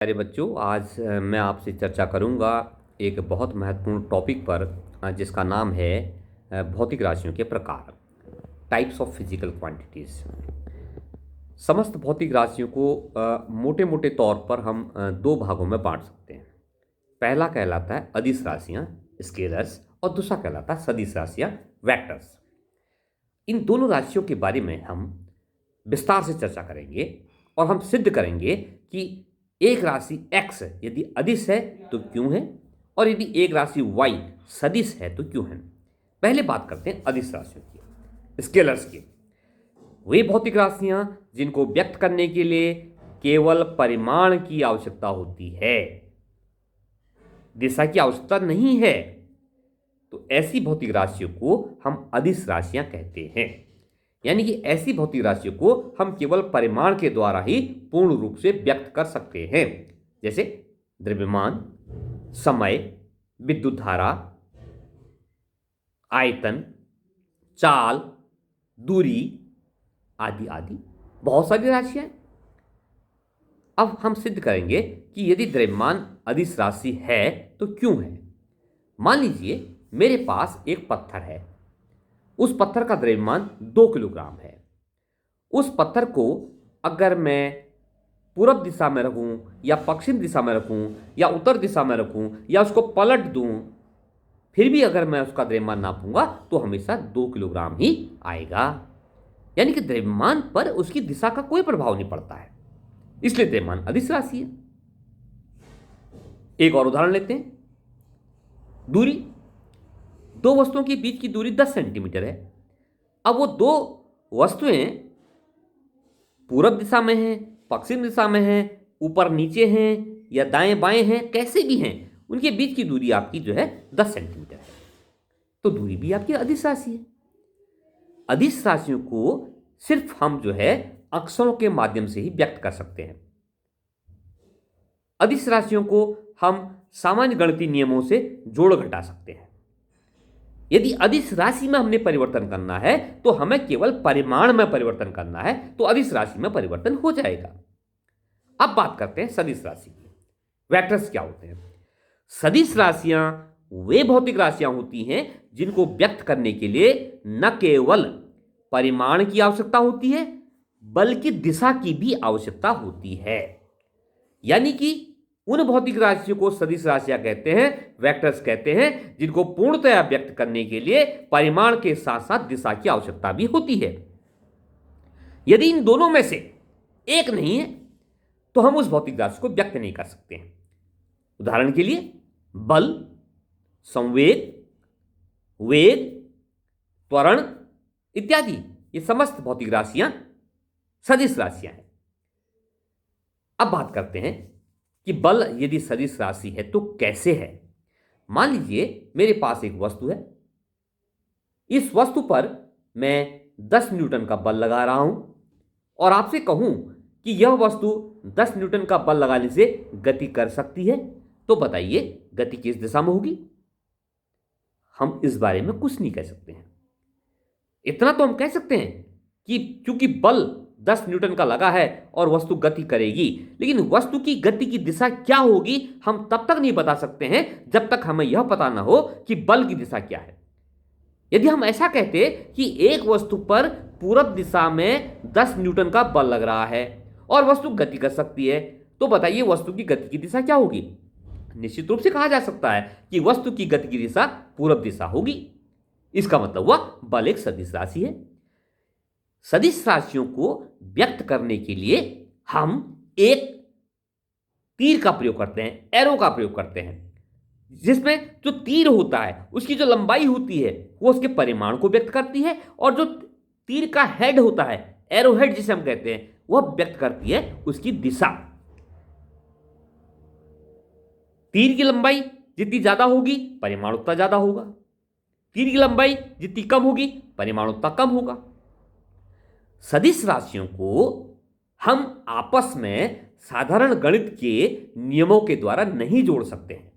प्यारे बच्चों, आज मैं आपसे चर्चा करूंगा एक बहुत महत्वपूर्ण टॉपिक पर, जिसका नाम है भौतिक राशियों के प्रकार, टाइप्स ऑफ फिजिकल क्वांटिटीज। समस्त भौतिक राशियों को मोटे मोटे तौर पर हम दो भागों में बांट सकते हैं। पहला कहलाता है अदिश राशियां, स्केलर्स, और दूसरा कहलाता है सदिश राशियां, वेक्टर्स। इन दोनों राशियों के बारे में हम विस्तार से चर्चा करेंगे और हम सिद्ध करेंगे कि एक राशि x यदि अदिश है तो क्यों है, और यदि एक राशि y सदिश है तो क्यों है। पहले बात करते हैं अदिश राशियों की, स्केलर्स की। वे भौतिक राशियां जिनको व्यक्त करने के लिए केवल परिमाण की आवश्यकता होती है, दिशा की आवश्यकता नहीं है, तो ऐसी भौतिक राशियों को हम अदिश राशियां कहते हैं। यानी कि ऐसी भौतिक राशियों को हम केवल परिमाण के द्वारा ही पूर्ण रूप से व्यक्त कर सकते हैं, जैसे द्रव्यमान, समय, विद्युत धारा, आयतन, चाल, दूरी आदि आदि बहुत सारी राशियां हैं। अब हम सिद्ध करेंगे कि यदि द्रव्यमान अदिश राशि है तो क्यों है। मान लीजिए मेरे पास एक पत्थर है, उस पत्थर का द्रव्यमान 2 किलोग्राम है। उस पत्थर को अगर मैं पूरब दिशा में रखूं या पश्चिम दिशा में रखूं या उत्तर दिशा में रखूं या उसको पलट दूं, फिर भी अगर मैं उसका द्रव्यमान नापूंगा तो हमेशा 2 किलोग्राम ही आएगा। यानी कि द्रव्यमान पर उसकी दिशा का कोई प्रभाव नहीं पड़ता है, इसलिए द्रव्यमान अदिश राशि है। एक और उदाहरण लेते हैं, दूरी। दो वस्तुओं के बीच की दूरी 10 सेंटीमीटर है। अब वो दो वस्तुएं पूरब दिशा में हैं, पश्चिम दिशा में हैं, ऊपर नीचे हैं या दाएं बाएं हैं, कैसे भी हैं, उनके बीच की दूरी आपकी जो है 10 सेंटीमीटर है, तो दूरी भी आपकी अदिश राशि है। अदिश राशियों को सिर्फ हम जो है अक्षरों के माध्यम से ही व्यक्त कर सकते हैं। अदिश राशियों को हम सामान्य गणितीय नियमों से जोड़ घटा सकते हैं। यदि अदिश राशि में हमने परिवर्तन करना है तो हमें केवल परिमाण में परिवर्तन करना है, तो अदिश राशि में परिवर्तन हो जाएगा। अब बात करते हैं सदिश राशि की। वेक्टर्स क्या होते हैं? सदिश राशियां वे भौतिक राशियां होती हैं जिनको व्यक्त करने के लिए न केवल परिमाण की आवश्यकता होती है बल्कि दिशा की भी आवश्यकता होती है। यानी कि उन भौतिक राशियों को सदिश राशियां कहते हैं, वेक्टर्स कहते हैं, जिनको पूर्णतया व्यक्त करने के लिए परिमाण के साथ साथ दिशा की आवश्यकता भी होती है। यदि इन दोनों में से एक नहीं है तो हम उस भौतिक राशि को व्यक्त नहीं कर सकते हैं। उदाहरण के लिए बल, संवेग, वेग, त्वरण इत्यादि, ये समस्त भौतिक राशियां सदिश राशियां हैं। अब बात करते हैं कि बल यदि सदिश राशि है तो कैसे है। मान लीजिए मेरे पास एक वस्तु है, इस वस्तु पर मैं 10 न्यूटन का बल लगा रहा हूं और आपसे कहूं कि यह वस्तु 10 न्यूटन का बल लगाने से गति कर सकती है, तो बताइए गति किस दिशा में होगी? हम इस बारे में कुछ नहीं कह सकते हैं। इतना तो हम कह सकते हैं कि क्योंकि बल 10 न्यूटन का लगा है और वस्तु गति करेगी, लेकिन वस्तु की गति की दिशा क्या होगी हम तब तक नहीं बता सकते हैं जब तक हमें यह पता ना हो कि बल की दिशा क्या है। यदि हम ऐसा कहते कि एक वस्तु पर पूरब दिशा में 10 न्यूटन का बल लग रहा है और वस्तु गति कर सकती है, तो बताइए वस्तु की गति की दिशा क्या होगी? निश्चित रूप से कहा जा सकता है कि वस्तु की गति की दिशा पूरब दिशा होगी। इसका मतलब हुआ बल एक सदिश राशि है। सदिश राशियों को व्यक्त करने के लिए हम एक तीर का प्रयोग करते हैं, एरो का प्रयोग करते हैं, जिसमें जो तीर होता है उसकी जो लंबाई होती है वो उसके परिमाण को व्यक्त करती है, और जो तीर का हेड होता है, एरो हेड जिसे हम कहते हैं, वह व्यक्त करती है उसकी दिशा। तीर की लंबाई जितनी ज्यादा होगी परिमाण उतना ज्यादा होगा, तीर की लंबाई जितनी कम होगी परिमाण उतना कम होगा। सदिश राशियों को हम आपस में साधारण गणित के नियमों के द्वारा नहीं जोड़ सकते हैं।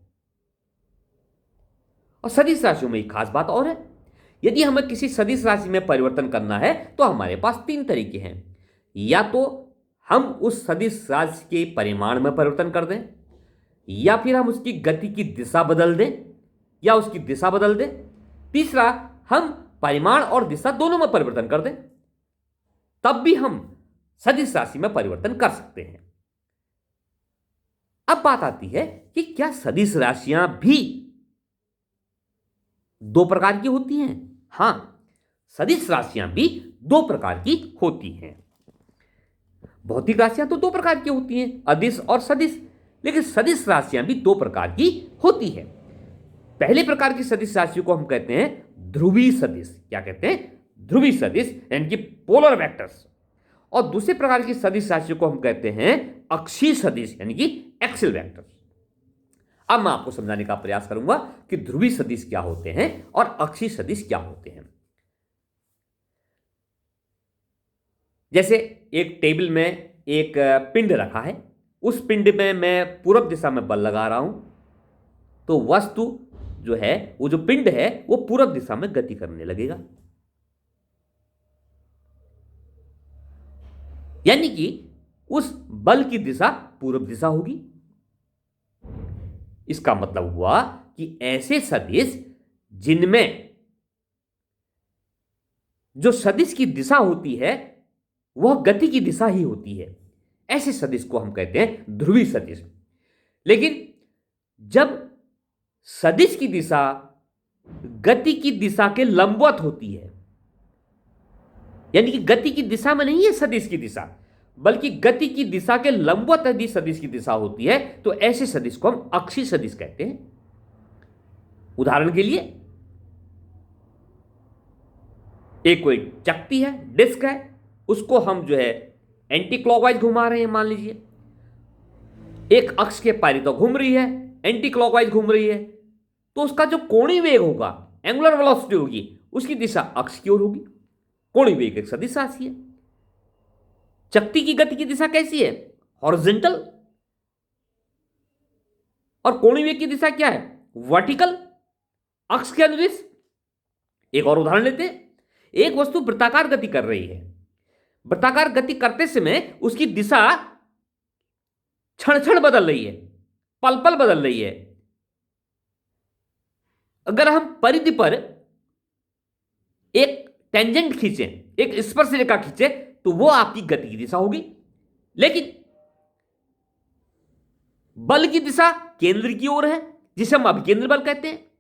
और सदिश राशियों में एक खास बात और है, यदि हमें किसी सदिश राशि में परिवर्तन करना है तो हमारे पास 3 तरीके हैं। या तो हम उस सदिश राशि के परिमाण में परिवर्तन कर दें, या फिर हम उसकी गति की दिशा बदल दें या उसकी दिशा बदल दें। तीसरा, हम परिमाण और दिशा दोनों में परिवर्तन कर दें, तब भी हम सदिश राशि में परिवर्तन कर सकते हैं। अब बात आती है कि क्या सदिश राशियां भी दो प्रकार की होती हैं? हां, सदिश राशियां भी दो प्रकार की होती हैं। भौतिक राशियां तो दो प्रकार की होती हैं, अदिश और सदिश, लेकिन सदिश राशियां भी दो प्रकार की होती है। पहले प्रकार की सदिश राशियों को हम कहते हैं ध्रुवीय सदिश। क्या कहते हैं? ध्रुवीय सदिश, यानी कि पोलर वेक्टर्स। और दूसरे प्रकार की सदिश राशियों को हम कहते हैं अक्षीय सदिश, यानी कि एक्सियल वेक्टर्स। अब मैं आपको समझाने का प्रयास करूंगा कि ध्रुवीय सदिश क्या होते हैं और अक्षीय सदिश क्या होते हैं। जैसे एक टेबल में एक पिंड रखा है, उस पिंड में मैं पूरब दिशा में बल लगा रहा हूं, तो वस्तु जो है, वो जो पिंड है, वो पूरब दिशा में गति करने लगेगा। यानी कि उस बल की दिशा पूरब दिशा होगी। इसका मतलब हुआ कि ऐसे सदिश जिनमें जो सदिश की दिशा होती है वह गति की दिशा ही होती है, ऐसे सदिश को हम कहते हैं ध्रुवीय सदिश। लेकिन जब सदिश की दिशा गति की दिशा के लंबवत होती है, यानी कि गति की दिशा में नहीं है सदिश की दिशा, बल्कि गति की दिशा के लंबवत यदि सदिश की दिशा होती है, तो ऐसे सदिश को हम अक्षीय सदिश कहते हैं। उदाहरण के लिए, एक कोई चकती है, डिस्क है, उसको हम जो है एंटी क्लॉकवाइज घुमा रहे हैं, मान लीजिए एक अक्ष के परिधि घूम रही है, एंटी क्लॉकवाइज घूम रही है, तो उसका जो कोणीय वेग होगा, एंगुलर वेलोसिटी होगी, उसकी दिशा अक्ष की ओर होगी। कोणीय वेग एक सदिश राशि है। चकती की गति की दिशा कैसी है? हॉरिजॉन्टल। और कोणीय वेग की दिशा क्या है? वर्टिकल, अक्ष के अनुदिश। एक और उदाहरण लेते हैं। एक वस्तु वृत्ताकार गति कर रही है। वृत्ताकार गति करते समय उसकी दिशा क्षण क्षण बदल रही है, पल पल बदल रही है। अगर हम परिधि पर एक टेंजेंट खींचें, एक स्पर्श रेखा खींचे, तो वो आपकी गति की दिशा होगी। लेकिन बल की दिशा केंद्र की ओर है, जिसे हम अभिकेंद्र बल कहते हैं।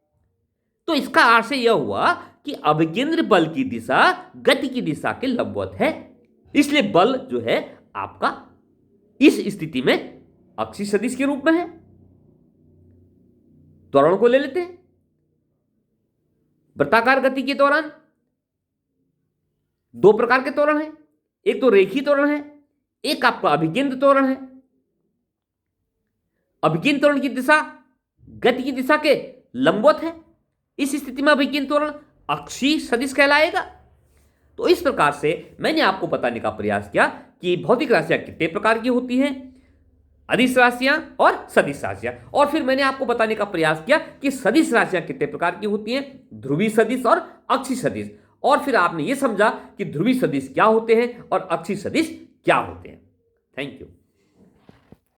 तो इसका आशय यह हुआ कि अभिकेंद्र बल की दिशा गति की दिशा के लंबवत है, इसलिए बल जो है आपका इस स्थिति में अक्षीय सदिश के रूप में है। त्वरण को ले लेते हैं। वृत्ताकार गति के दौरान दो प्रकार के त्वरण हैं, एक तो रेखीय त्वरण है, एक आपका अभिकेंद्र त्वरण है। अभिकेंद्र त्वरण की दिशा गति की दिशा के लंबवत है, इस स्थिति में अभिकेंद्र त्वरण अक्षीय सदिश कहलाएगा। तो इस प्रकार से मैंने आपको बताने का प्रयास किया कि भौतिक राशियां कितने प्रकार की होती हैं, अदिश राशियां और सदिश राशियां। और फिर मैंने आपको बताने का प्रयास किया कि सदिश राशियां कितने प्रकार की होती हैं, ध्रुवीय सदिश और अक्षीय सदिश। और फिर आपने यह समझा कि ध्रुवीय सदिश क्या होते हैं और अक्षीय सदिश क्या होते हैं। Thank you.